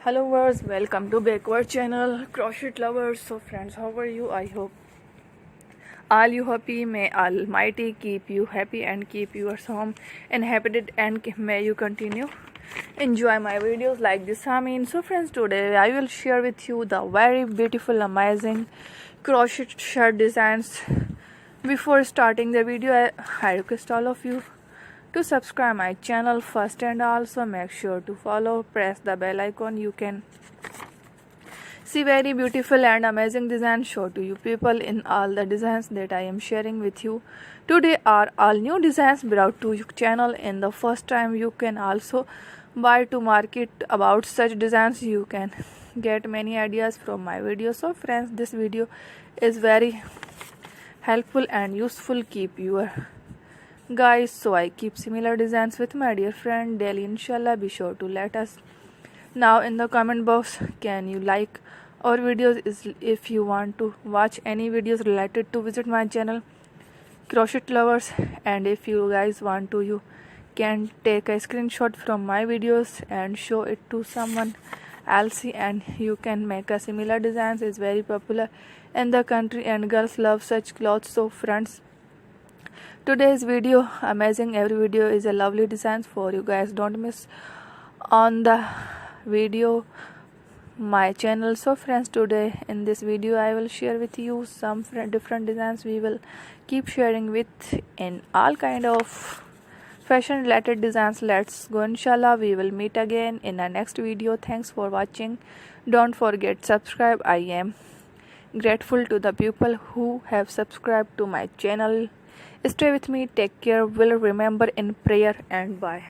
Hello viewers, welcome to backward channel crochet lovers. So friends, how are you? I hope all you happy. May Almighty keep you happy and keep your home inhabited, and may you continue enjoy my videos like this. So friends, today I will share with you the very beautiful, amazing crochet shirt designs. Before starting the video, I request all of you to subscribe my channel first, and also make sure to follow, press the bell icon. You can see very beautiful and amazing designs show to you people in all the designs that I am sharing with you today are all new designs brought to your channel in the first time. You can also buy to market about such designs. You can get many ideas from my video. So friends, this video is very helpful and useful. Keep your guys, so I keep similar designs with my dear friend daily, inshallah. Be sure to let us now in the comment box can you like our videos. If you want to watch any videos related to visit my channel crochet lovers, and if you guys want to, you can take a screenshot from my videos and show it to someone else, and you can make a similar designs. Is very popular in the country and girls love such clothes. So friends, today's video amazing. Every video is a lovely designs for you guys. Don't miss on the video my channel. So friends, today in this video I will share with you some different designs. We will keep sharing with in all kind of fashion related designs. Let's go, inshallah. We will meet again in the next video. Thanks for watching. Don't forget subscribe. I am grateful to the people who have subscribed to my channel. Stay with me, take care, will remember in prayer, and bye.